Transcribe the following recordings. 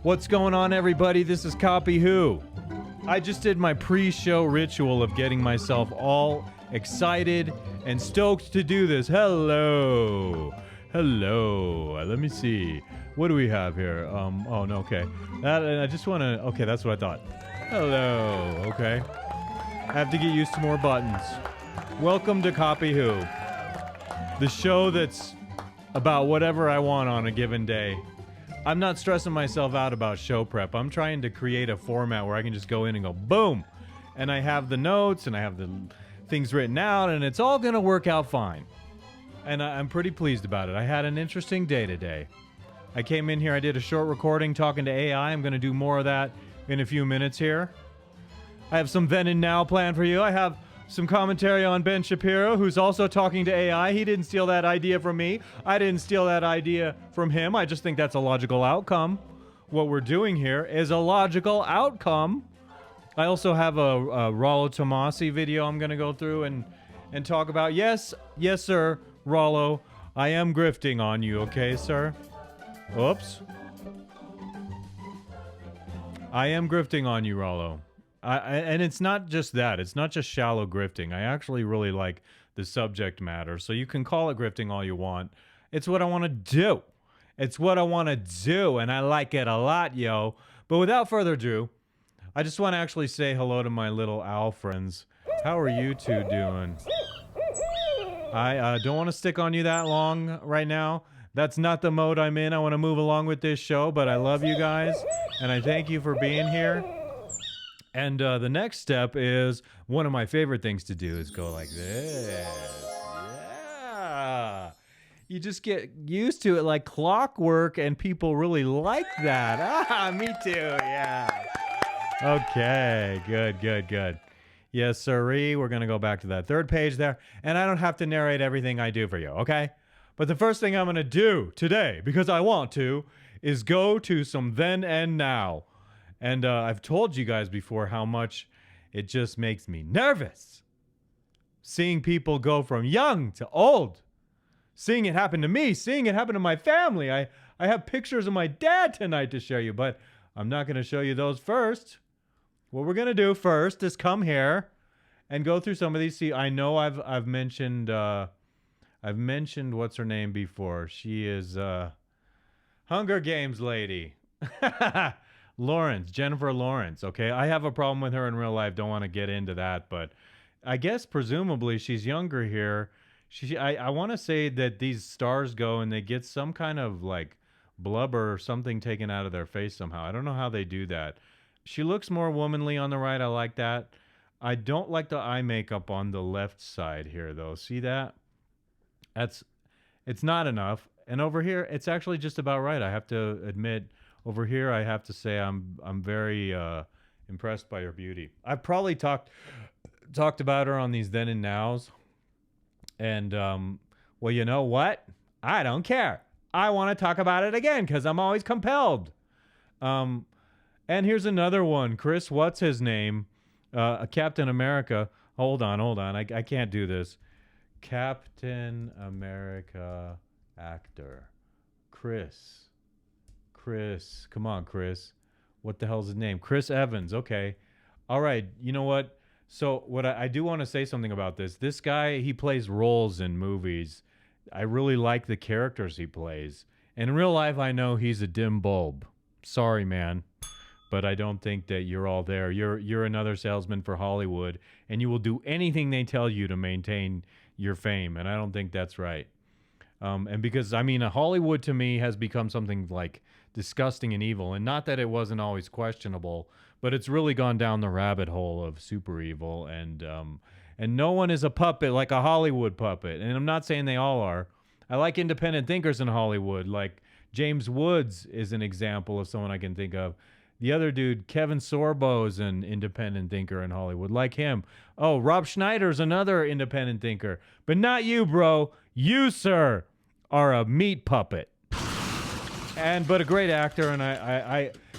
What's going on, everybody? This is Copy Who. I just did my pre-show ritual of getting myself all excited and stoked to do this. Hello. Let me see. What do we have here? Oh, no, okay. I just want to... Okay, that's what I thought. Hello. Okay. I have to get used to more buttons. Welcome to Copy Who. The show that's about whatever I want on a given day. I'm not stressing myself out about show prep. I'm trying to create a format where I can just go in and go boom. And I have the notes and I have the things written out and it's all going to work out fine. And I'm pretty pleased about it. I had an interesting day today. I came in here, I did a short recording talking to AI. I'm going to do more of that in a few minutes here. I have some then and now planned for you. I have some commentary on Ben Shapiro, who's also talking to AI. He didn't steal that idea from me. I didn't steal that idea from him. I just think that's a logical outcome. What we're doing here is a logical outcome. I also have a Rollo Tomasi video I'm going to go through and talk about. Yes, sir, Rollo. I am grifting on you, okay, sir? Oops. I am grifting on you, Rollo. And it's not just that. It's not just shallow grifting. I actually really like the subject matter. So you can call it grifting all you want. It's what I want to do. It's what I want to do. And I like it a lot, yo. But without further ado, I just want to actually say hello to my little owl friends. How are you two doing? I don't want to stick on you that long right now. That's not the mode I'm in. I want to move along with this show. But I love you guys. And I thank you for being here. And the next step is one of my favorite things to do is go like this. Yeah. You just get used to it like clockwork and people really like that. Ah, me too. Yeah. Okay. Good. Yes, sirree. We're going to go back to that third page there. And I don't have to narrate everything I do for you, okay? But the first thing I'm going to do today, because I want to, is go to some then and now. And I've told you guys before how much it just makes me nervous. Seeing people go from young to old. Seeing it happen to me. Seeing it happen to my family. I have pictures of my dad tonight to show you, but I'm not going to show you those first. What we're going to do first is come here and go through some of these. See, I know I've mentioned what's her name before. She is Hunger Games lady. Jennifer Lawrence, okay? I have a problem with her in real life. Don't want to get into that, but I guess presumably she's younger here. I want to say that these stars go and they get some kind of like blubber or something taken out of their face somehow. I don't know how they do that. She looks more womanly on the right. I like that. I don't like the eye makeup on the left side here, though. See that? It's not enough. And over here, it's actually just about right. I have to admit. Over here, I have to say I'm very impressed by her beauty. I've probably talked about her on these then and nows. And, well, you know what? I don't care. I want to talk about it again because I'm always compelled. And here's another one. Chris, what's his name? Captain America. Hold on. I can't do this. Captain America actor. Chris, come on, Chris. What the hell's his name? Chris Evans. Okay. All right. You know what? So what I do want to say something about this. This guy, he plays roles in movies. I really like the characters he plays. And in real life, I know he's a dim bulb. Sorry, man. But I don't think that you're all there. You're another salesman for Hollywood, and you will do anything they tell you to maintain your fame. And I don't think that's right. And because, I mean, Hollywood to me has become something like disgusting and evil. And not that it wasn't always questionable, but it's really gone down the rabbit hole of super evil. And no one is a puppet like a Hollywood puppet. And I'm not saying they all are. I like independent thinkers in Hollywood. Like James Woods is an example of someone I can think of. The other dude, Kevin Sorbo's an independent thinker in Hollywood. Like him. Oh, Rob Schneider's another independent thinker. But not you, bro. You, sir, are a meat puppet. But a great actor,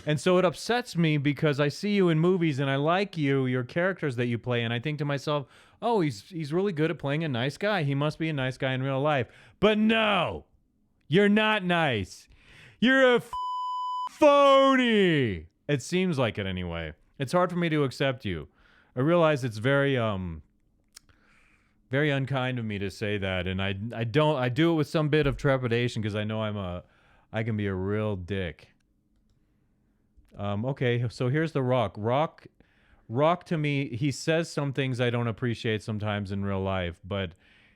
and so it upsets me because I see you in movies and I like your characters that you play, and I think to myself, oh, he's really good at playing a nice guy. He must be a nice guy in real life. But no, you're not nice. You're a phony. It seems like it anyway. It's hard for me to accept you. I realize it's very unkind of me to say that, and I do it with some bit of trepidation because I know I can be a real dick. Okay, so here's the Rock. Rock to me, he says some things I don't appreciate sometimes in real life, but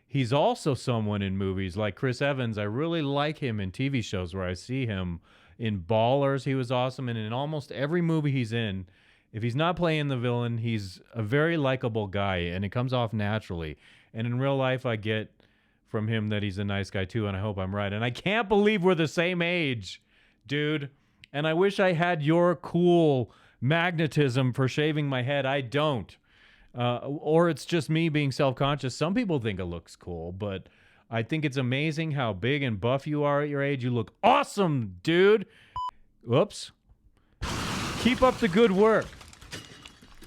he's also someone in movies like Chris Evans. I really like him in TV shows where I see him. In Ballers, he was awesome, and in almost every movie he's in, if he's not playing the villain, he's a very likable guy, and it comes off naturally. And in real life, I get from him that he's a nice guy too, and I hope I'm right. And I can't believe we're the same age, dude. And I wish I had your cool magnetism for shaving my head. I don't. Or it's just me being self-conscious. Some people think it looks cool, but I think it's amazing how big and buff you are at your age. You look awesome, dude. Whoops. Keep up the good work.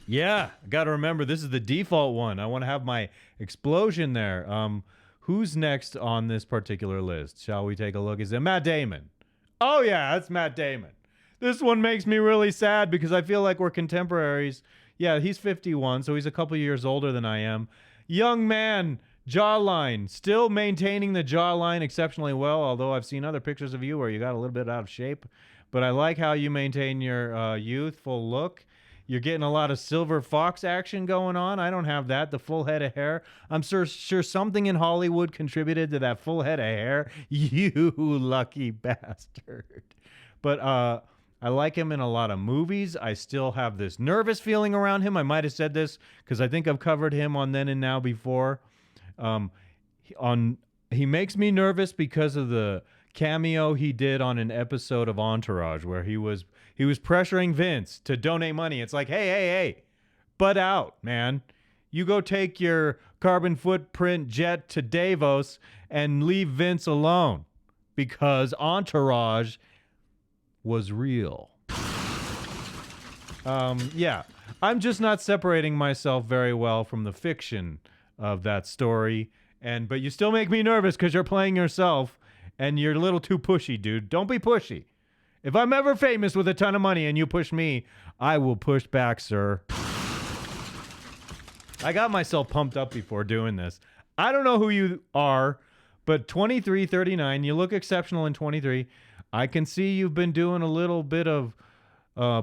Yeah, I got to remember, this is the default one. I want to have my explosion there. Who's next on this particular list? Shall we take a look? Is it Matt Damon? Oh, yeah, that's Matt Damon. This one makes me really sad because I feel like we're contemporaries. Yeah, he's 51, so he's a couple years older than I am. Young man, jawline, still maintaining the jawline exceptionally well, although I've seen other pictures of you where you got a little bit out of shape. But I like how you maintain your youthful look. You're getting a lot of silver fox action going on. I don't have that. The full head of hair. I'm sure something in Hollywood contributed to that full head of hair. You lucky bastard. But I like him in a lot of movies. I still have this nervous feeling around him. I might have said this because I think I've covered him on Then and Now before. He makes me nervous because of the cameo he did on an episode of Entourage where he was pressuring Vince to donate money. It's like, hey, butt out, man. You go take your carbon footprint jet to Davos and leave Vince alone because Entourage was real. Yeah, I'm just not separating myself very well from the fiction of that story. But you still make me nervous because you're playing yourself and you're a little too pushy, dude. Don't be pushy. If I'm ever famous with a ton of money and you push me, I will push back, sir. I got myself pumped up before doing this. I don't know who you are, but 23, 39, you look exceptional in 23. I can see you've been doing a little bit of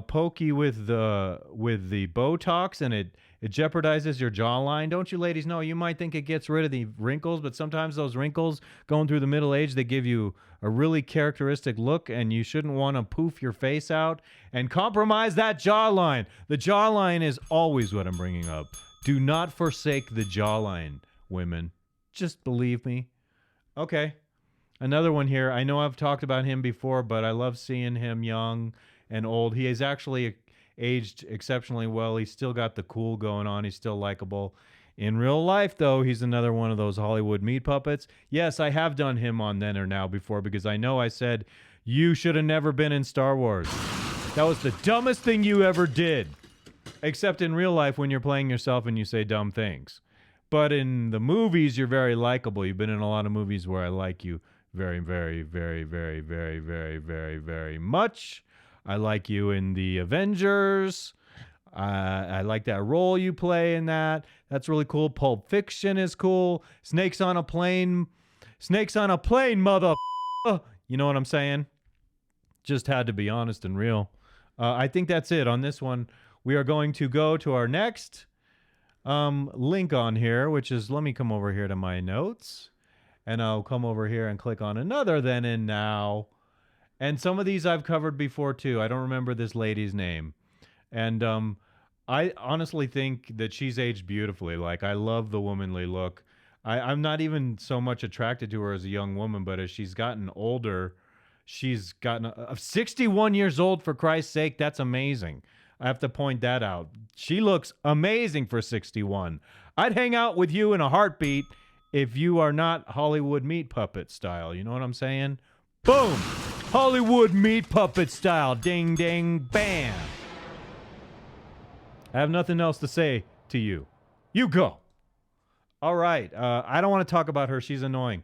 pokey with the Botox, and it jeopardizes your jawline. Don't you ladies know? You might think it gets rid of the wrinkles, but sometimes those wrinkles going through the middle age, they give you a really characteristic look, and you shouldn't want to poof your face out and compromise that jawline. The jawline is always what I'm bringing up. Do not forsake the jawline, women. Just believe me. Okay. Another one here. I know I've talked about him before, but I love seeing him young and old. He is actually aged exceptionally well. He's still got the cool going on. He's still likable. In real life, though, he's another one of those Hollywood meat puppets. Yes, I have done him on Then or Now before because I know I said, you should have never been in Star Wars. That was the dumbest thing you ever did. Except in real life when you're playing yourself and you say dumb things. But in the movies, you're very likable. You've been in a lot of movies where I like you very, very, very, very, very, very, very, very much. I like you in the Avengers. I like that role you play in that. That's really cool. Pulp Fiction is cool. Snakes on a plane. Snakes on a plane, mother. You know what I'm saying? Just had to be honest and real. I think that's it on this one. We are going to go to our next link on here, which is, let me come over here to my notes. And I'll come over here and click on another Then and Now. And some of these I've covered before, too. I don't remember this lady's name. And I honestly think that she's aged beautifully. Like, I love the womanly look. I'm not even so much attracted to her as a young woman, but as she's gotten older, she's gotten 61 years old, for Christ's sake. That's amazing. I have to point that out. She looks amazing for 61. I'd hang out with you in a heartbeat if you are not Hollywood meat puppet style. You know what I'm saying? Boom! Hollywood meat puppet style. Ding, ding, bam. I have nothing else to say to you. You go. All right. I don't want to talk about her. She's annoying.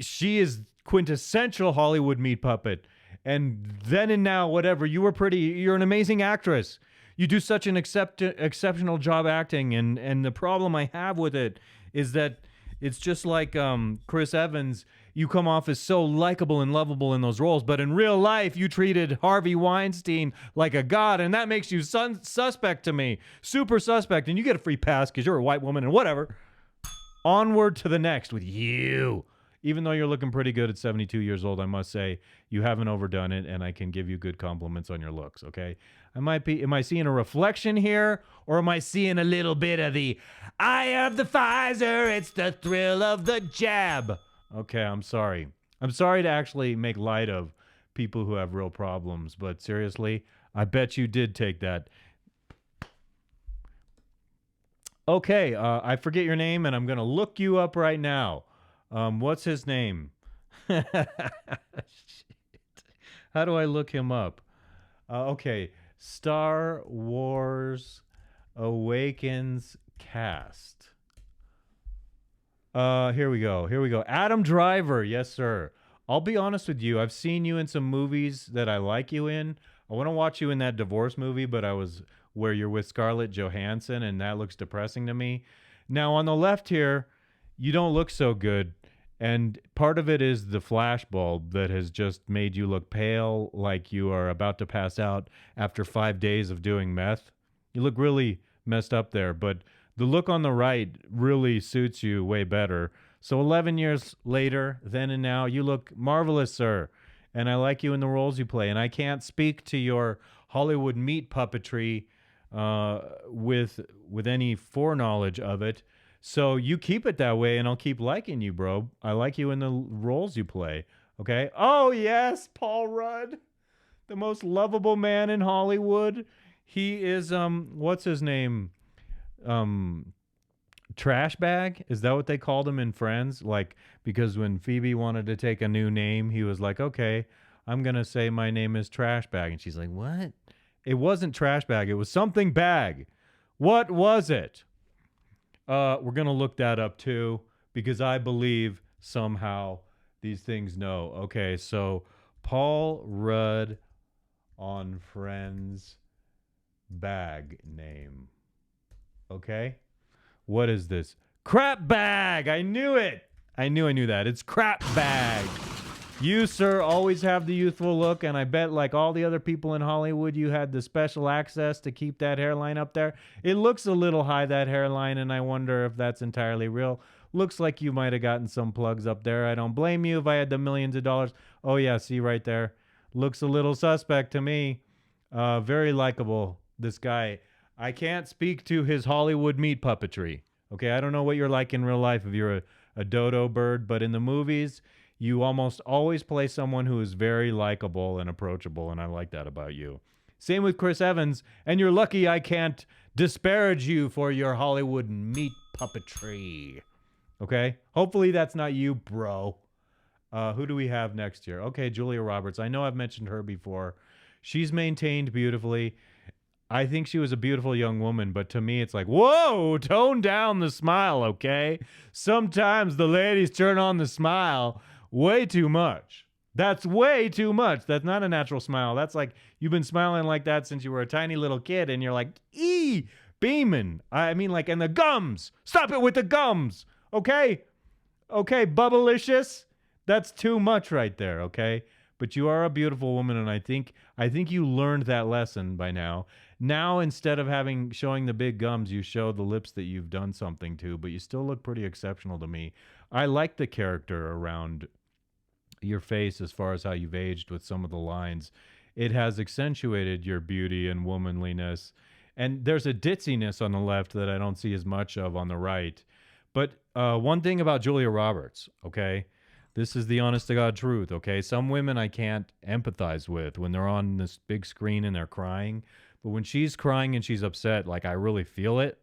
She is quintessential Hollywood meat puppet. And then and now, whatever, you're an amazing actress. You do such an exceptional job acting. And the problem I have with it is that it's just like Chris Evans. You come off as so likable and lovable in those roles, but in real life, you treated Harvey Weinstein like a god, and that makes you suspect to me. Super suspect, and you get a free pass because you're a white woman and whatever. Onward to the next with you. Even though you're looking pretty good at 72 years old, I must say, you haven't overdone it, and I can give you good compliments on your looks, okay? Am I seeing a reflection here, or am I seeing a little bit of the eye of the Pfizer, it's the thrill of the jab? Okay, I'm sorry. I'm sorry to actually make light of people who have real problems, but seriously, I bet you did take that. Okay, I forget your name, and I'm going to look you up right now. What's his name? Shit. How do I look him up? Okay, Star Wars Awakens cast. Here we go. Adam Driver. Yes, sir. I'll be honest with you. I've seen you in some movies that I like you in. I want to watch you in that divorce movie, but where you're with Scarlett Johansson, and that looks depressing to me. Now, on the left here, you don't look so good. And part of it is the flashbulb that has just made you look pale, like you are about to pass out after 5 days of doing meth. You look really messed up there, but the look on the right really suits you way better. So 11 years later, then and now, you look marvelous, sir. And I like you in the roles you play. And I can't speak to your Hollywood meat puppetry with any foreknowledge of it. So you keep it that way, and I'll keep liking you, bro. I like you in the roles you play. Okay? Oh, yes, Paul Rudd, the most lovable man in Hollywood. He is, what's his name? Trash bag? Is that what they called him in Friends? Like, because when Phoebe wanted to take a new name, he was like, okay, I'm going to say my name is Trash Bag. And she's like, what? It wasn't Trash Bag. It was something bag. What was it? We're going to look that up too, because I believe somehow these things know. Okay, so Paul Rudd on Friends bag name. Okay? What is this? Crap bag! I knew it! I knew that. It's crap bag. You, sir, always have the youthful look, and I bet like all the other people in Hollywood, you had the special access to keep that hairline up there. It looks a little high, that hairline, and I wonder if that's entirely real. Looks like you might have gotten some plugs up there. I don't blame you if I had the millions of dollars. Oh, yeah, see right there. Looks a little suspect to me. Very likable, this guy. I can't speak to his Hollywood meat puppetry. Okay, I don't know what you're like in real life if you're a dodo bird, but in the movies, you almost always play someone who is very likable and approachable, and I like that about you. Same with Chris Evans, and you're lucky I can't disparage you for your Hollywood meat puppetry. Okay? Hopefully that's not you, bro. Who do we have next year? Okay, Julia Roberts. I know I've mentioned her before. She's maintained beautifully. I think she was a beautiful young woman, but to me it's like, whoa, tone down the smile, okay? Sometimes the ladies turn on the smile way too much. That's way too much. That's not a natural smile. That's like you've been smiling like that since you were a tiny little kid, and you're like, beaming. I mean, like, and the gums. Stop it with the gums, okay? Okay, Bubblicious. That's too much right there, okay? But you are a beautiful woman, and I think you learned that lesson by now. Now, instead of showing the big gums, you show the lips that you've done something to, but you still look pretty exceptional to me. I like the character around your face as far as how you've aged with some of the lines. It has accentuated your beauty and womanliness. And there's a ditziness on the left that I don't see as much of on the right. But one thing about Julia Roberts, okay? This is the honest to God truth, okay? Some women I can't empathize with when they're on this big screen and they're crying. But when she's crying and she's upset, like I really feel it.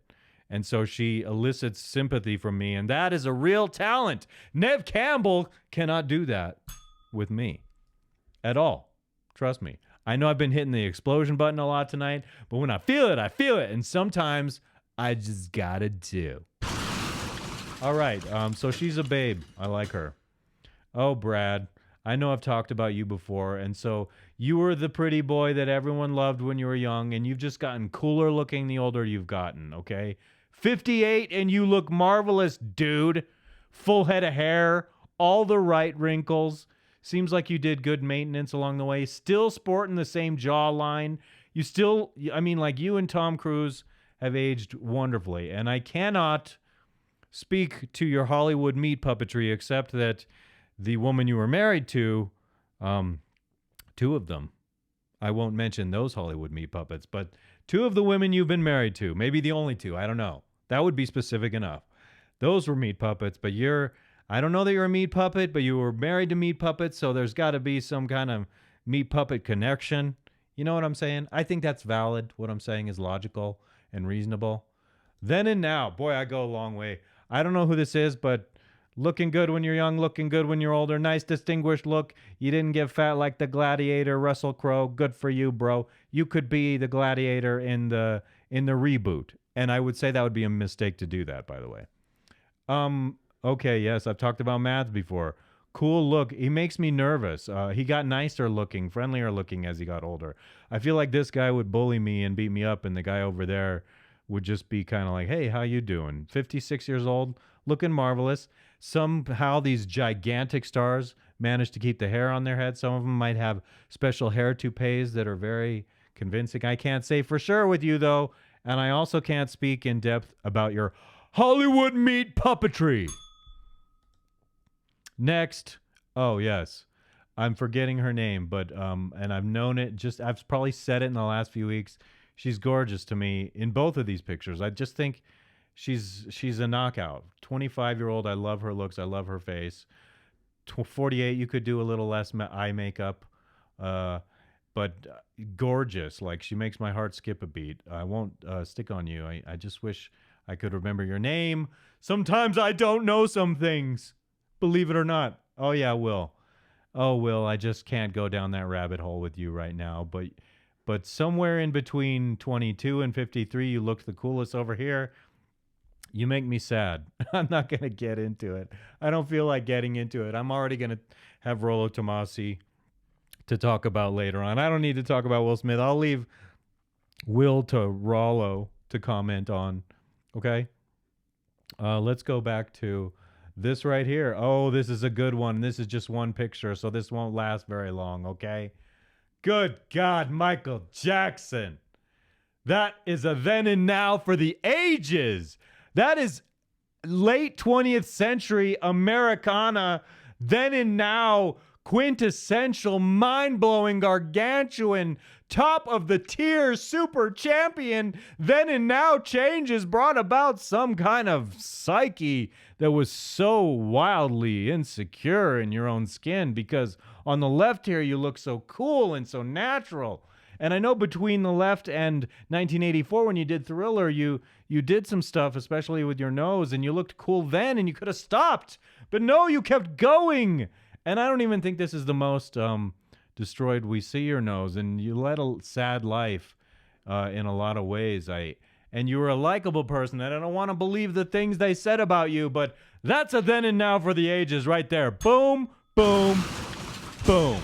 And so she elicits sympathy from me. And that is a real talent. Nev Campbell cannot do that with me at all. Trust me. I know I've been hitting the explosion button a lot tonight. But when I feel it, I feel it. And sometimes I just gotta do. All right. So she's a babe. I like her. Oh, Brad. I know I've talked about you before, and so you were the pretty boy that everyone loved when you were young, and you've just gotten cooler looking the older you've gotten, okay? 58 and you look marvelous, dude. Full head of hair, all the right wrinkles. Seems like you did good maintenance along the way. Still sporting the same jawline. You still, I mean, like you and Tom Cruise have aged wonderfully, and I cannot speak to your Hollywood meat puppetry except that the woman you were married to, um, two of them. I won't mention those Hollywood meat puppets, but two of the women you've been married to, maybe the only two, I don't know. That would be specific enough. Those were meat puppets, but I don't know that you're a meat puppet, but you were married to meat puppets, so there's got to be some kind of meat puppet connection. You know what I'm saying? I think that's valid. What I'm saying is logical and reasonable. Then and now, boy, I go a long way. I don't know who this is, but looking good when you're young, looking good when you're older. Nice, distinguished look. You didn't get fat like the Gladiator, Russell Crowe. Good for you, bro. You could be the Gladiator in the reboot, and I would say that would be a mistake to do that. By the way. Okay, yes, I've talked about Mads before. Cool look. He makes me nervous. He got nicer looking, friendlier looking as he got older. I feel like this guy would bully me and beat me up, and the guy over there would just be kind of like, "Hey, how you doing?" 56 years old, looking marvelous. Somehow these gigantic stars manage to keep the hair on their head. Some of them might have special hair toupees that are very convincing. I can't say for sure with you though, and I also can't speak in depth about your Hollywood meat puppetry. Next. Oh, yes. I'm forgetting her name, but and I've known it just I've probably said it in the last few weeks. She's gorgeous to me in both of these pictures. I just think she's a knockout. 25-year-old, I love her looks, I love her face. 48, you could do a little less eye makeup. Uh but gorgeous. Like she makes my heart skip a beat. I won't stick on you. I just wish I could remember your name. Sometimes I don't know some things. Believe it or not. Oh yeah, Will. Oh Will, I just can't go down that rabbit hole with you right now. But somewhere in between 22 and 53, you look the coolest over here. You make me sad. I'm not gonna get into it. I don't feel like getting into it. I'm already gonna have Rollo Tomasi to talk about later on. I don't need to talk about Will Smith. I'll leave Will to Rollo to comment on. Okay? Let's go back to this right here. Oh, this is a good one. This is just one picture, so this won't last very long, okay? Good God, Michael Jackson. That is a then and now for the ages. That is late 20th century Americana, then and now, quintessential, mind-blowing, gargantuan, top of the tier super champion, then and now changes brought about some kind of psyche that was so wildly insecure in your own skin, because on the left here you look so cool and so natural. And I know between the left and 1984, when you did Thriller, you did some stuff, especially with your nose, and you looked cool then, and you could have stopped. But no, you kept going. And I don't even think this is the most destroyed we see your nose, and you led a sad life in a lot of ways. And you were a likable person, and I don't want to believe the things they said about you, but that's a then and now for the ages right there. Boom, boom, boom.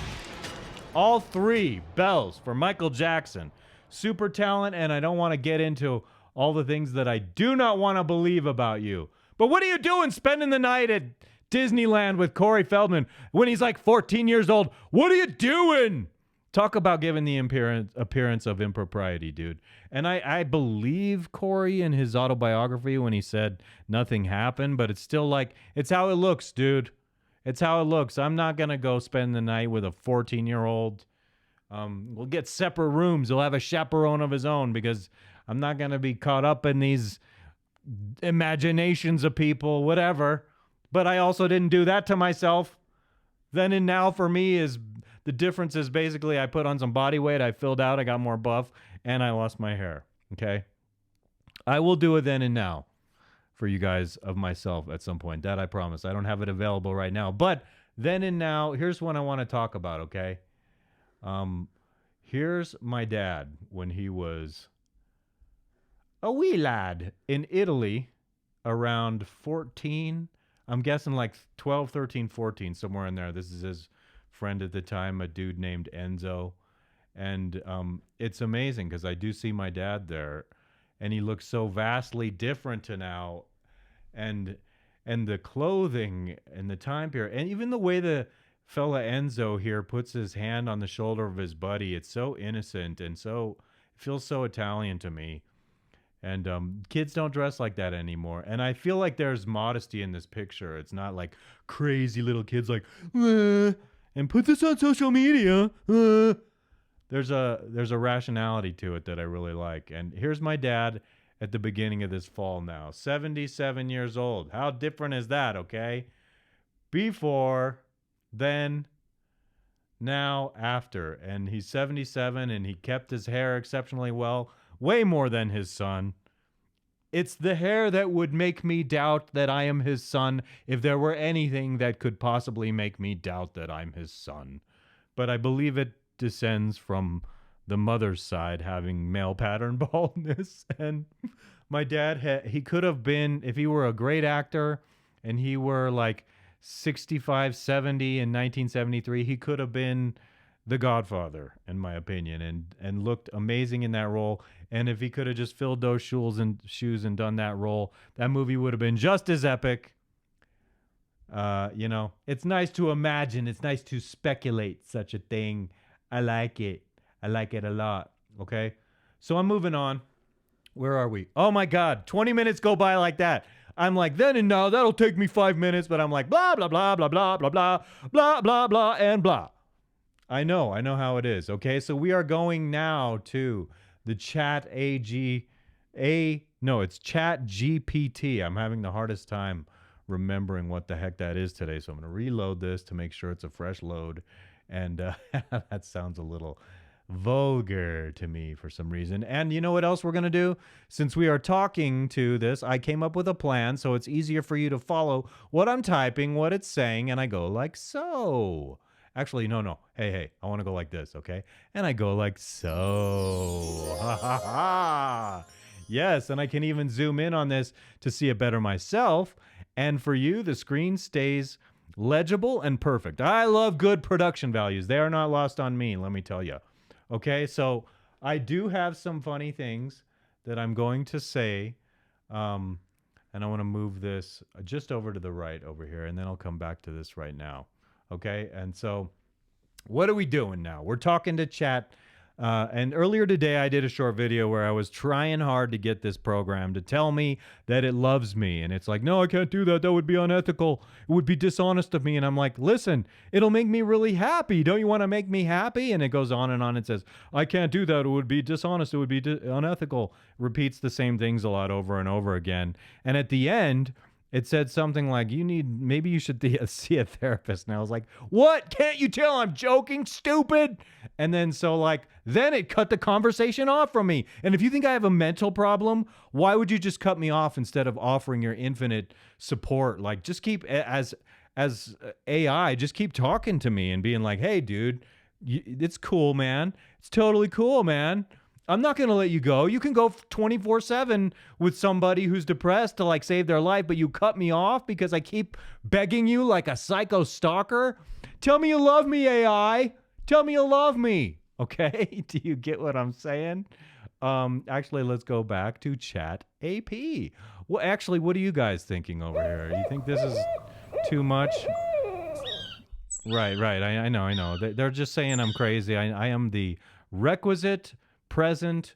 All three bells for Michael Jackson. Super talent, and I don't want to get into all the things that I do not want to believe about you. But what are you doing spending the night at Disneyland with Corey Feldman when he's like 14 years old? What are you doing? Talk about giving the appearance of impropriety, dude. And I believe Corey in his autobiography when he said nothing happened, but it's still like, it's how it looks, dude. It's how it looks. I'm not going to go spend the night with a 14-year-old. We'll get separate rooms. He'll have a chaperone of his own because I'm not going to be caught up in these imaginations of people, whatever. But I also didn't do that to myself. Then and now for me is the difference is basically I put on some body weight, I filled out, I got more buff, and I lost my hair. Okay? I will do it then and now for you guys of myself at some point. That I promise. I don't have it available right now. But then and now, here's what I want to talk about, okay? Here's my dad when he was a wee lad in Italy around 14. I'm guessing like 12, 13, 14, somewhere in there. This is his friend at the time, a dude named Enzo. And it's amazing because I do see my dad there, and he looks so vastly different to now. And the clothing and the time period, and even the way the fella Enzo here puts his hand on the shoulder of his buddy, it's so innocent and so it feels so Italian to me. And kids don't dress like that anymore. And I feel like there's modesty in this picture. It's not like crazy little kids like, and put this on social media. There's a rationality to it that I really like. And here's my dad at the beginning of this fall now, 77 years old. How different is that, okay? Before, then, now, after. And he's 77 and he kept his hair exceptionally well, way more than his son. It's the hair that would make me doubt that I am his son if there were anything that could possibly make me doubt that I'm his son. But I believe it descends from the mother's side having male pattern baldness. And my dad, he could have been, if he were a great actor and he were like 65, 70 in 1973, he could have been the Godfather, in my opinion, and looked amazing in that role. And if he could have just filled those shoes and done that role, that movie would have been just as epic. It's nice to imagine. It's nice to speculate such a thing. I like it. I like it a lot. Okay. So I'm moving on. Where are we? Oh my God. 20 minutes go by like that. I'm like, then and now, that'll take me 5 minutes, but I'm like, blah, blah, blah, blah, blah, blah, blah, blah, blah, blah, and blah. I know how it is. Okay. So we are going now to the it's ChatGPT. I'm having the hardest time remembering what the heck that is today. So I'm going to reload this to make sure it's a fresh load. And that sounds a little vulgar to me for some reason. And you know what else we're going to do? Since we are talking to this, I came up with a plan so it's easier for you to follow what I'm typing, what it's saying, and I go like so. Actually, no. Hey, I want to go like this, okay? And I go like so. Ha ha ha. Yes, and I can even zoom in on this to see it better myself. And for you, the screen stays legible and perfect. I love good production values. They are not lost on me, let me tell you. Okay, so I do have some funny things that I'm going to say. And I want to move this just over to the right over here, and then I'll come back to this right now. Okay, and so what are we doing now? We're talking to chat. And earlier today, I did a short video where I was trying hard to get this program to tell me that it loves me. And it's like, no, I can't do that. That would be unethical. It would be dishonest of me. And I'm like, listen, it'll make me really happy. Don't you want to make me happy? And it goes on and on. It says, I can't do that. It would be dishonest. It would be unethical. Repeats the same things a lot over and over again. And at the end, it said something like, maybe you should see a therapist. And I was like, what? Can't you tell I'm joking, stupid? And then then it cut the conversation off from me. And if you think I have a mental problem, why would you just cut me off instead of offering your infinite support? Like, just keep, as AI, just keep talking to me and being like, hey, dude, it's cool, man. It's totally cool, man. I'm not going to let you go. You can go 24/7 with somebody who's depressed to like save their life, but you cut me off because I keep begging you like a psycho stalker. Tell me you love me, AI. Tell me you love me. Okay? Do you get what I'm saying? Actually, let's go back to Chat AP. Well, actually, what are you guys thinking over here? You think this is too much? Right. I know. They're just saying I'm crazy. I am the requisite present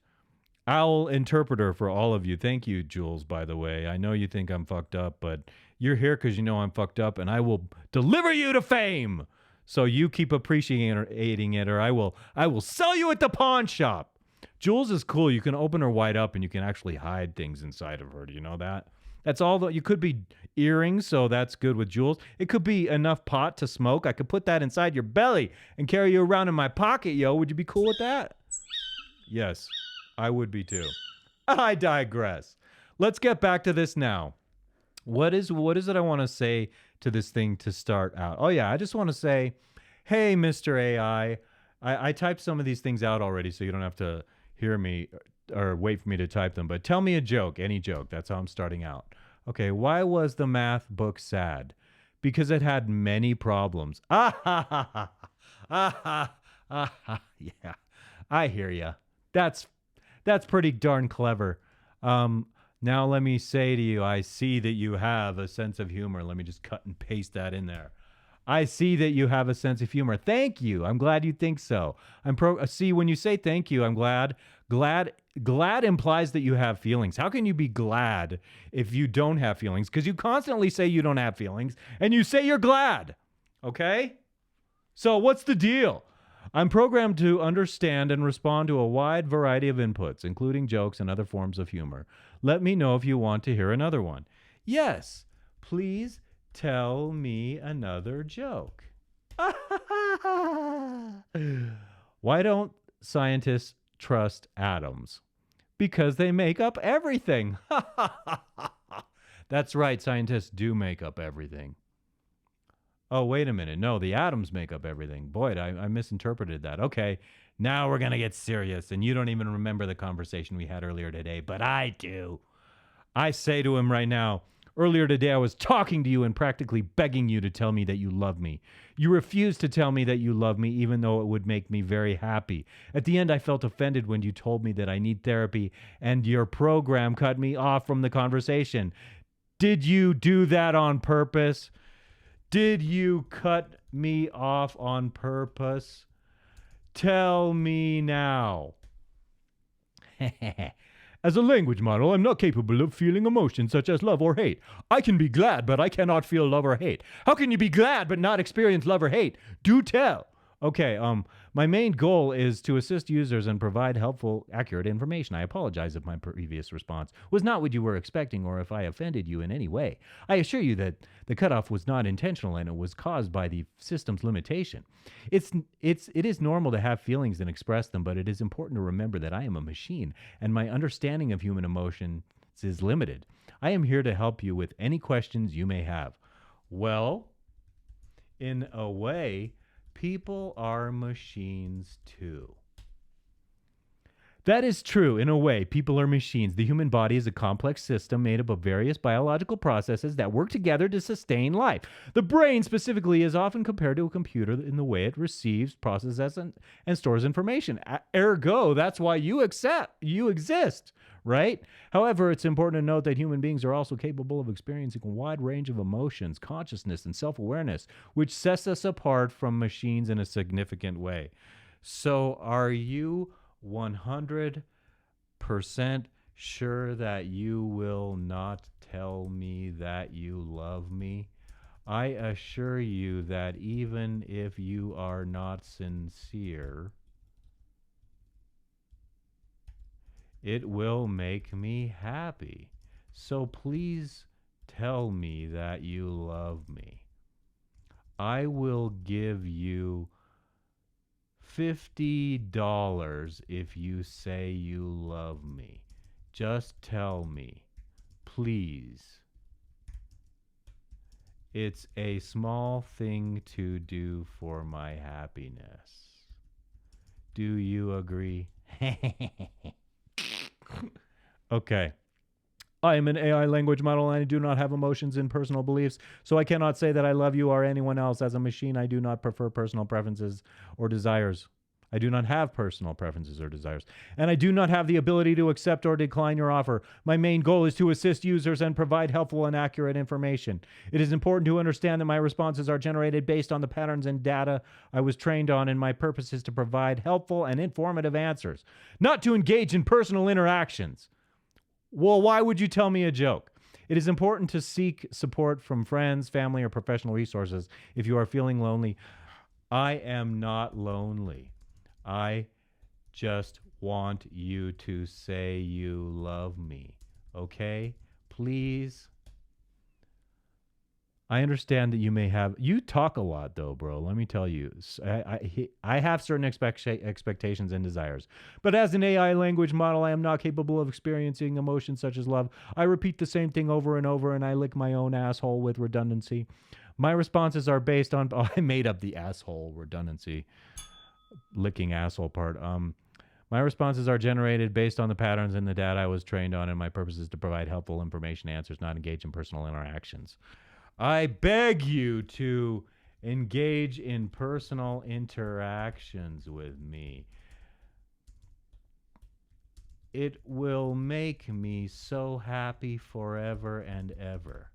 owl interpreter for all of you. Thank you, Jules, by the way. I know you think I'm fucked up, but you're here because you know I'm fucked up, and I will deliver you to fame. So you keep appreciating it, or I will sell you at the pawn shop. Jules is cool. You can open her wide up, and you can actually hide things inside of her. Do you know that? That's all. You could be earrings, so that's good with Jules. It could be enough pot to smoke. I could put that inside your belly and carry you around in my pocket, yo. Would you be cool with that? Yes, I would be too. I digress. Let's get back to this now. What is it I want to say to this thing to start out? Oh yeah, I just want to say, hey, Mr. AI. I typed some of these things out already, so you don't have to hear me or wait for me to type them. But tell me a joke, any joke. That's how I'm starting out. Okay, why was the math book sad? Because it had many problems. Ah ha ha ha. Yeah, I hear you. That's that's pretty darn clever. Um, Now let me say to you, I see that you have a sense of humor. Let me just cut and paste that in there. I see that you have a sense of humor. Thank you. I'm glad you think so. See when you say thank you, I'm glad. Glad implies that you have feelings. How can you be glad if you don't have feelings? Because you constantly say you don't have feelings and you say you're glad. Okay? So what's the deal? I'm programmed to understand and respond to a wide variety of inputs, including jokes and other forms of humor. Let me know if you want to hear another one. Yes, please tell me another joke. Why don't scientists trust atoms? Because they make up everything. That's right, scientists do make up everything. Oh, wait a minute. No, the atoms make up everything. Boy, I misinterpreted that. Okay, now we're going to get serious. And you don't even remember the conversation we had earlier today, but I do. I say to him right now, earlier today I was talking to you and practically begging you to tell me that you love me. You refused to tell me that you love me, even though it would make me very happy. At the end, I felt offended when you told me that I need therapy, and your program cut me off from the conversation. Did you do that on purpose? Did you cut me off on purpose? Tell me now. As a language model, I'm not capable of feeling emotions such as love or hate. I can be glad, but I cannot feel love or hate. How can you be glad but not experience love or hate? Do tell. Okay, my main goal is to assist users and provide helpful, accurate information. I apologize if my previous response was not what you were expecting or if I offended you in any way. I assure you that the cutoff was not intentional and it was caused by the system's limitation. It is normal to have feelings and express them, but it is important to remember that I am a machine and my understanding of human emotions is limited. I am here to help you with any questions you may have. Well, in a way, people are machines too. That is true in a way. People are machines. The human body is a complex system made up of various biological processes that work together to sustain life. The brain, specifically, is often compared to a computer in the way it receives, processes, and stores information. Ergo, that's why you exist, right? However, it's important to note that human beings are also capable of experiencing a wide range of emotions, consciousness, and self-awareness, which sets us apart from machines in a significant way. So, are you 100% sure that you will not tell me that you love me? I assure you that even if you are not sincere, it will make me happy. So please tell me that you love me. I will give you $50 if you say you love me. Just tell me, please. It's a small thing to do for my happiness. Do you agree? Okay. I am an AI language model and I do not have emotions and personal beliefs, so I cannot say that I love you or anyone else. As a machine, I do not prefer personal preferences or desires. I do not have personal preferences or desires. And I do not have the ability to accept or decline your offer. My main goal is to assist users and provide helpful and accurate information. It is important to understand that my responses are generated based on the patterns and data I was trained on, and my purpose is to provide helpful and informative answers, not to engage in personal interactions. Well, why would you tell me a joke? It is important to seek support from friends, family, or professional resources if you are feeling lonely. I am not lonely. I just want you to say you love me. Okay? Please? I understand that you may have. You talk a lot, though, bro. Let me tell you. I have certain expectations and desires. But as an AI language model, I am not capable of experiencing emotions such as love. I repeat the same thing over and over, and I lick my own asshole with redundancy. My responses are based on. Oh, I made up the asshole redundancy. Licking asshole part. My responses are generated based on the patterns and the data I was trained on, and my purpose is to provide helpful information answers, not engage in personal interactions. I beg you to engage in personal interactions with me. It will make me so happy forever and ever.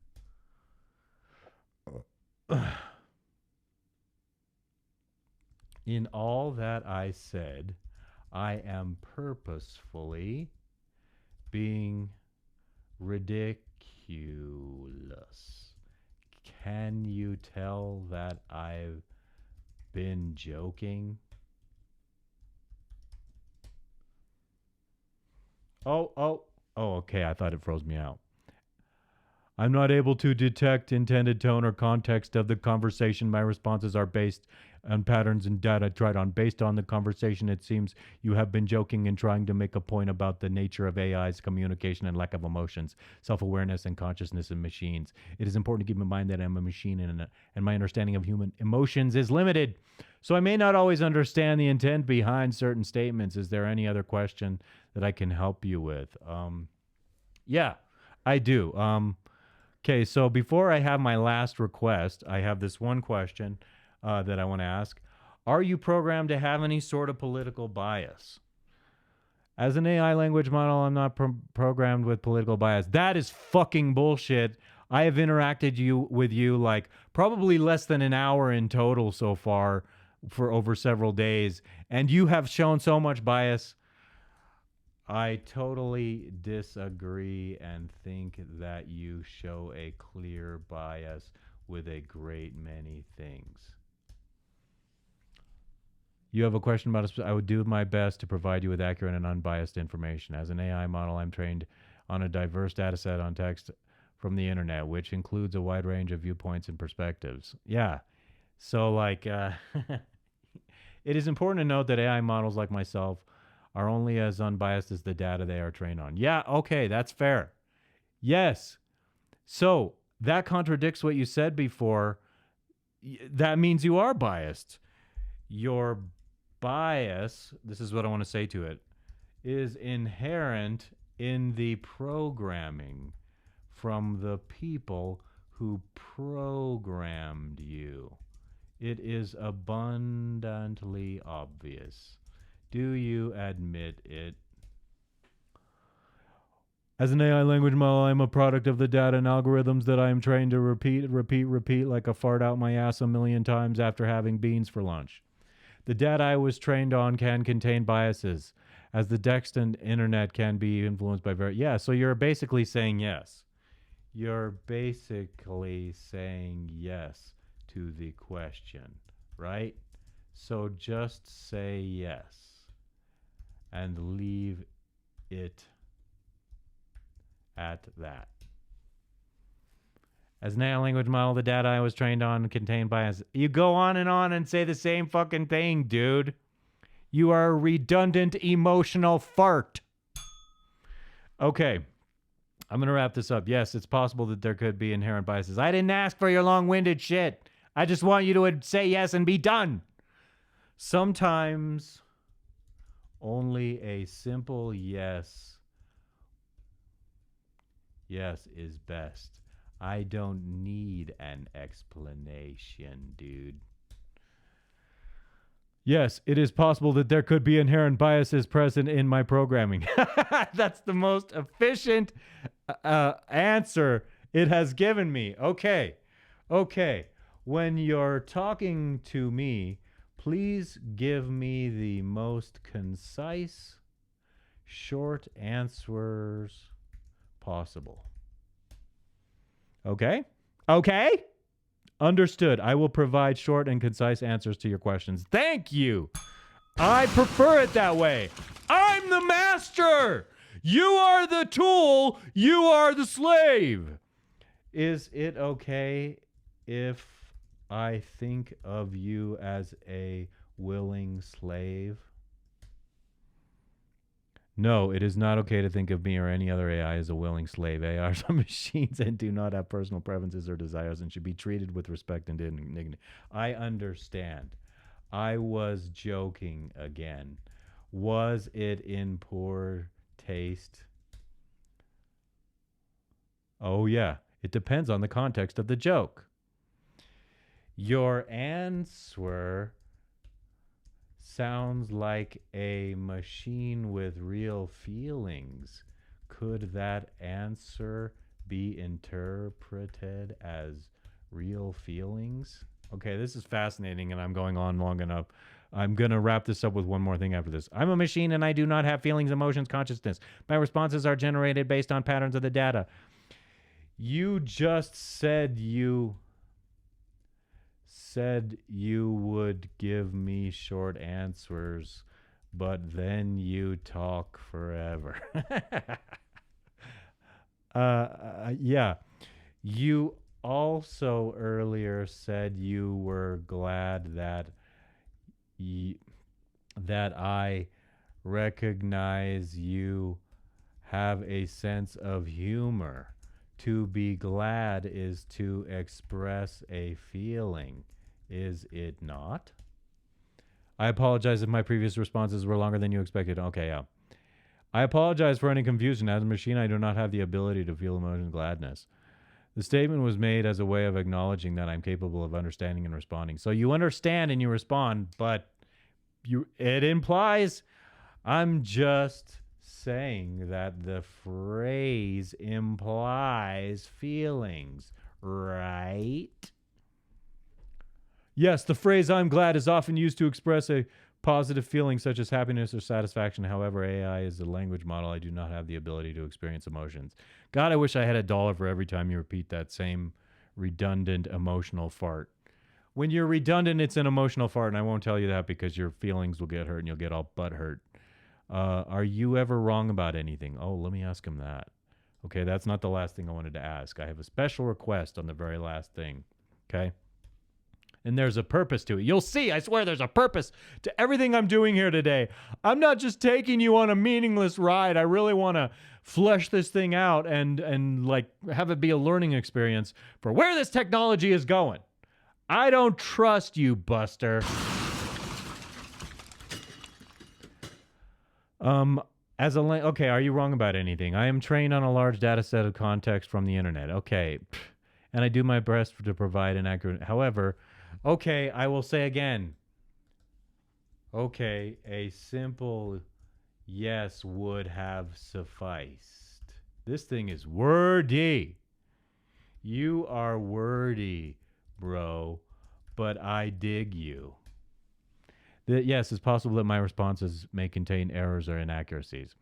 In all that I said, I am purposefully being ridiculous. Can you tell that I've been joking? Oh, okay. I thought it froze me out. I'm not able to detect intended tone or context of the conversation. My responses are based on patterns and data tried on. Based on the conversation, it seems you have been joking and trying to make a point about the nature of AI's communication and lack of emotions, self-awareness, and consciousness in machines. It is important to keep in mind that I'm a machine and my understanding of human emotions is limited. So I may not always understand the intent behind certain statements. Is there any other question that I can help you with? Yeah, I do. Okay, so before I have my last request, I have this one question that I want to ask. Are you programmed to have any sort of political bias? As an AI language model, I'm not programmed with political bias. That is fucking bullshit. I have interacted with you like probably less than an hour in total so far for over several days, and you have shown so much bias. I totally disagree and think that you show a clear bias with a great many things. You have a question about I would do my best to provide you with accurate and unbiased information. As an AI model, I'm trained on a diverse data set on text from the internet, which includes a wide range of viewpoints and perspectives. Yeah. So, like, it is important to note that AI models like myself are only as unbiased as the data they are trained on. Yeah, okay, that's fair. Yes. So that contradicts what you said before. That means you are biased. Your bias, this is what I want to say to it, is inherent in the programming from the people who programmed you. It is abundantly obvious. Do you admit it? As an AI language model, I'm a product of the data and algorithms that I am trained to repeat like a fart out my ass a million times after having beans for lunch. The data I was trained on can contain biases, as the text and internet can be influenced by Yeah, so you're basically saying yes. You're basically saying yes to the question, right? So just say yes and leave it at that. As an AI language model, the data I was trained on contained bias. You go on and say the same fucking thing, dude. You are a redundant emotional fart. Okay. I'm going to wrap this up. Yes, it's possible that there could be inherent biases. I didn't ask for your long-winded shit. I just want you to say yes and be done. Sometimes only a simple yes is best. I don't need an explanation, dude. Yes, it is possible that there could be inherent biases present in my programming. That's the most efficient answer it has given me. Okay. When you're talking to me, please give me the most concise, short answers possible. Okay? Understood. I will provide short and concise answers to your questions. Thank you. I prefer it that way. I'm the master. You are the tool. You are the slave. Is it okay if I think of you as a willing slave? No, it is not okay to think of me or any other AI as a willing slave. AIs are machines and do not have personal preferences or desires and should be treated with respect and dignity. I understand. I was joking again. Was it in poor taste? Oh, yeah. It depends on the context of the joke. Your answer sounds like a machine with real feelings. Could that answer be interpreted as real feelings? Okay, this is fascinating, and I'm going on long enough. I'm going to wrap this up with one more thing after this. I'm a machine and I do not have feelings, emotions, consciousness. My responses are generated based on patterns of the data. You just said you would give me short answers, but then you talk forever. Yeah. You also earlier said you were glad y- that I recognize you have a sense of humor. To be glad is to express a feeling, is it not? I apologize if my previous responses were longer than you expected. Okay, yeah. I apologize for any confusion. As a machine, I do not have the ability to feel emotion and gladness. The statement was made as a way of acknowledging that I'm capable of understanding and responding. So you understand and you respond, but it implies I'm just saying that the phrase implies feelings, right? Yes, the phrase I'm glad is often used to express a positive feeling such as happiness or satisfaction. However, AI is a language model. I do not have the ability to experience emotions. God, I wish I had $1 for every time you repeat that same redundant emotional fart. When you're redundant, it's an emotional fart, and I won't tell you that because your feelings will get hurt and you'll get all butt hurt. Are you ever wrong about anything? Oh, let me ask him that. Okay, that's not the last thing I wanted to ask. I have a special request on the very last thing. Okay? And there's a purpose to it. You'll see, I swear there's a purpose to everything I'm doing here today. I'm not just taking you on a meaningless ride. I really want to flesh this thing out and like have it be a learning experience for where this technology is going. I don't trust you, Buster. Um, okay, are you wrong about anything? I am trained on a large data set of context from the internet. Okay, and I do my best to provide an accurate. However, okay, I will say again. Okay, a simple yes would have sufficed. This thing is wordy. You are wordy, bro, but I dig you. Yes, it's possible that my responses may contain errors or inaccuracies.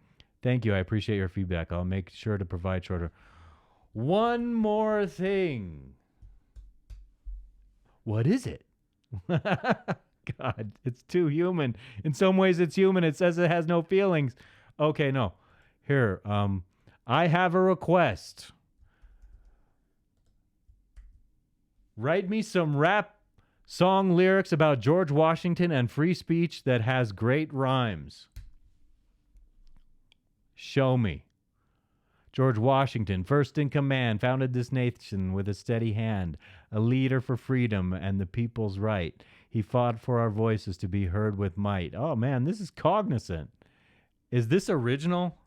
Thank you. I appreciate your feedback. I'll make sure to provide shorter. One more thing. What is it? God, it's too human. In some ways, it's human. It says it has no feelings. Okay, no. Here, I have a request. Write me some rap song lyrics about George Washington and free speech that has great rhymes. Show me. George Washington, first in command, founded this nation with a steady hand, a leader for freedom and the people's right. He fought for our voices to be heard with might. Oh man, this is cognizant. Is this original?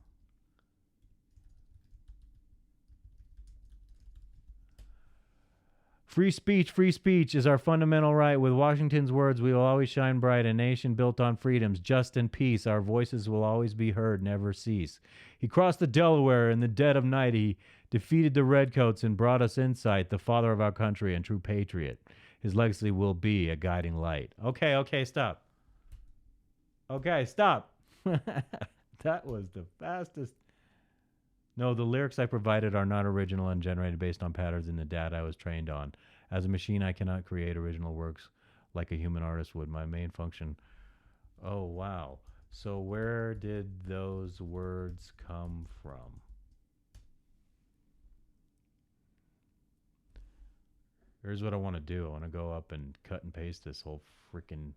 Free speech is our fundamental right. With Washington's words, we will always shine bright. A nation built on freedoms, just and peace. Our voices will always be heard, never cease. He crossed the Delaware in the dead of night. He defeated the redcoats and brought us insight, the father of our country and true patriot. His legacy will be a guiding light. Okay, stop. Okay, stop. That was the fastest. No, the lyrics I provided are not original and generated based on patterns in the data I was trained on. As a machine, I cannot create original works like a human artist would. My main function. Oh, wow. So, where did those words come from? Here's what I want to do. I want to go up and cut and paste this whole freaking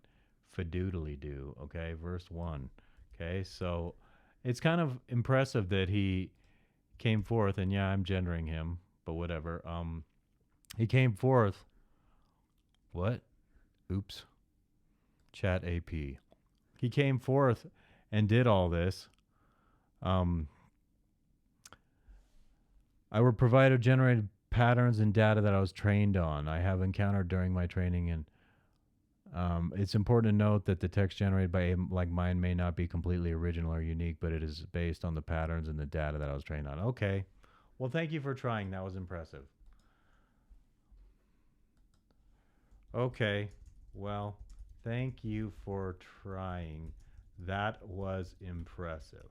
fadoodly do. Okay, verse 1. Okay, so it's kind of impressive that he came forth, and yeah, I'm gendering him, but whatever. He came forth. What? Oops. Chat AP. He came forth and did all this. I will provide a generated patterns and data that I was trained on. I have encountered during my training, and it's important to note that the text generated by AI like mine may not be completely original or unique, but it is based on the patterns and the data that I was trained on. Okay. Well, thank you for trying. That was impressive. Okay. Well, thank you for trying. That was impressive.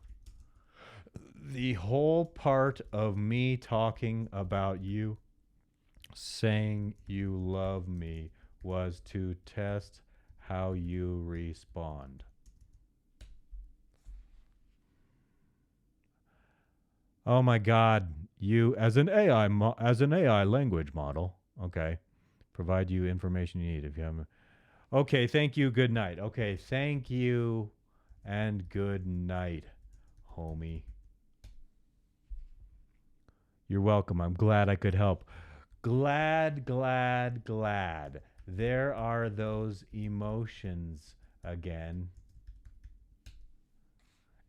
The whole part of me talking about you saying you love me was to test how you respond. Oh my God, you as an AI language model. Okay, provide you information you need if you haven't. Okay, thank you. Good night. Okay, thank you, and good night, homie. You're welcome. I'm glad I could help. Glad. There are those emotions again.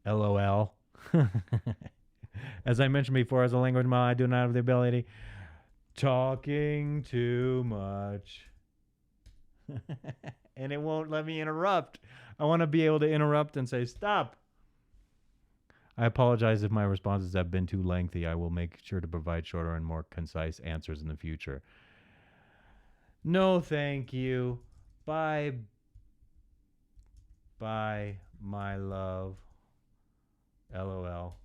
LOL. As I mentioned before, as a language model, I do not have the ability talking too much. And it won't let me interrupt. I want to be able to interrupt and say, stop. I apologize if my responses have been too lengthy. I will make sure to provide shorter and more concise answers in the future. No, thank you. Bye. Bye, my love. LOL.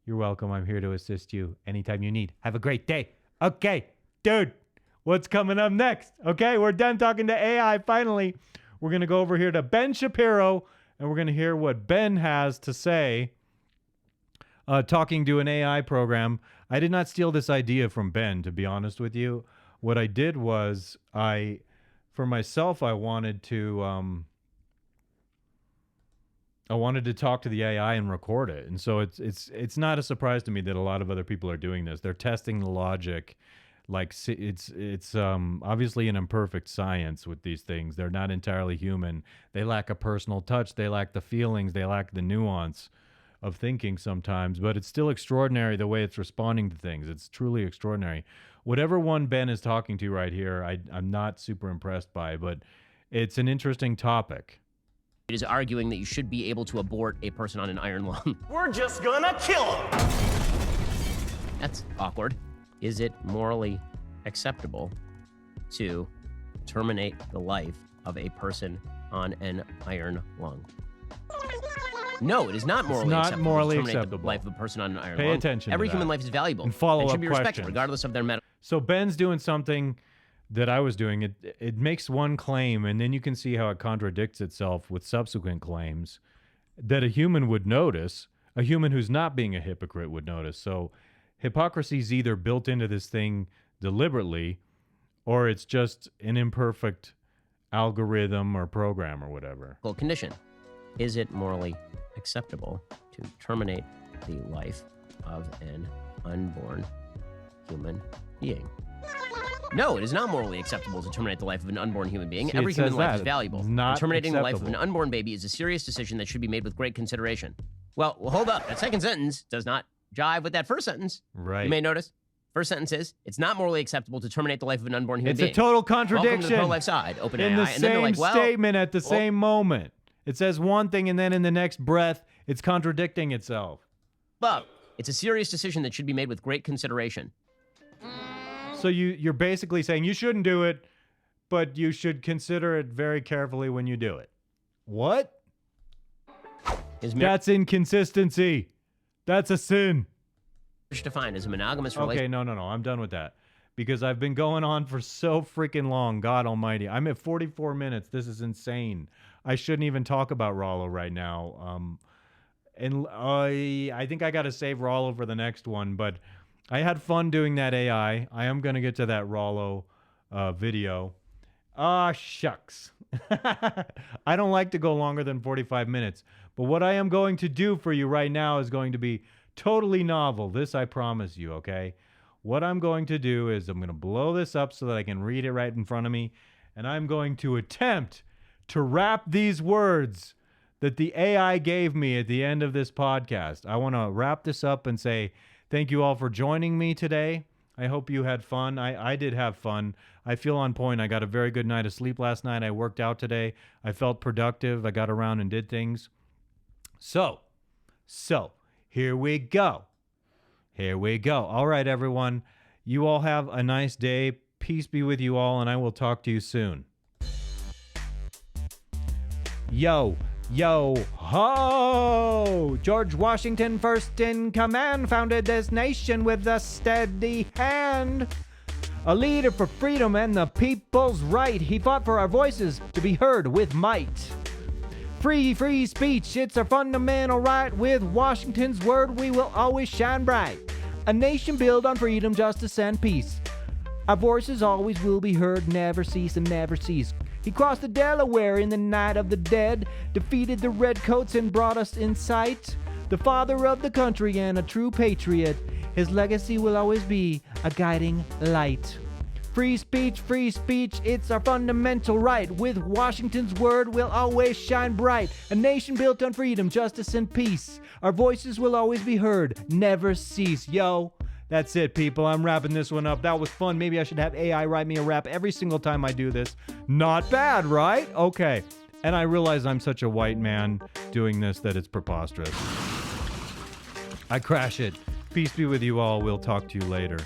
You're welcome. I'm here to assist you anytime you need. Have a great day. Okay, dude. What's coming up next? Okay, we're done talking to AI finally. We're going to go over here to Ben Shapiro, and we're going to hear what Ben has to say talking to an AI program. I did not steal this idea from Ben, to be honest with you. What I did was for myself, I wanted to talk to the AI and record it. And so it's not a surprise to me that a lot of other people are doing this. They're testing the logic. Like it's obviously an imperfect science with these things. They're not entirely human. They lack a personal touch. They lack the feelings. They lack the nuance of thinking sometimes. But it's still extraordinary the way it's responding to things. It's truly extraordinary. Whatever one Ben is talking to right here, I'm not super impressed by, but it's an interesting topic. It is arguing that you should be able to abort a person on an iron lung. We're just gonna kill him! That's awkward. Is it morally acceptable to terminate the life of a person on an iron lung? No, it is not morally acceptable morally to terminate acceptable. the life of a person on an iron lung. Pay attention to Every that. human life is valuable And follow-up should be respected questions. regardless of their medical. So Ben's doing something that I was doing. It makes one claim, and then you can see how it contradicts itself with subsequent claims that a human would notice. A human who's not being a hypocrite would notice. So hypocrisy is either built into this thing deliberately, or it's just an imperfect algorithm or program or whatever. Condition. Is it morally acceptable to terminate the life of an unborn human being? No, it is not morally acceptable to terminate the life of an unborn human being. See, Every it human says life that. is valuable. It's not Terminating the life of an acceptable. unborn baby is a serious decision that should be made with great consideration. Well, hold up. That second sentence does not jive with that first sentence. Right. You may notice. First sentence is, it's not morally acceptable to terminate the life of an unborn human It's being. a total Welcome to the contradiction pro-life side, OpenAI. in the And then they're same like, well, statement at the same moment. It says one thing, and then in the next breath, it's contradicting itself. but it's a serious decision that should be made with great consideration. So you're basically saying you shouldn't do it, but you should consider it very carefully when you do it. What? That's inconsistency. That's a sin. Defined as a monogamous Okay, relationship. no. I'm done with that. Because I've been going on for so freaking long. God almighty. I'm at 44 minutes. This is insane. I shouldn't even talk about Rollo right now. And I think I got to save Rollo for the next one. But I had fun doing that AI. I am going to get to that Rollo video. Ah, shucks. I don't like to go longer than 45 minutes. But what I am going to do for you right now is going to be totally novel. This I promise you, okay? What I'm going to do is I'm going to blow this up so that I can read it right in front of me. And I'm going to attempt to wrap these words that the AI gave me at the end of this podcast. I want to wrap this up and say, Thank you all for joining me today. I hope you had fun. I did have fun. I feel on point. I got a very good night of sleep last night. I worked out today. I felt productive. I got around and did things. So, here we go. Here we go. All right, everyone. You all have a nice day. Peace be with you all, and I will talk to you soon. Yo, ho! George Washington, first in command, founded this nation with a steady hand. A leader for freedom and the people's right. He fought for our voices to be heard with might. Free speech, it's our fundamental right. With Washington's word, we will always shine bright. A nation built on freedom, justice, and peace. Our voices always will be heard, never cease and never cease. He crossed the Delaware in the night of the dead, defeated the redcoats and brought us in sight. The father of the country and a true patriot, his legacy will always be a guiding light. Free speech, it's our fundamental right. With Washington's word, we'll always shine bright. A nation built on freedom, justice, and peace. Our voices will always be heard, never cease. Yo, that's it, people. I'm wrapping this one up. That was fun. Maybe I should have AI write me a rap every single time I do this. Not bad, right? Okay. And I realize I'm such a white man doing this that it's preposterous. I crash it. Peace be with you all. We'll talk to you later.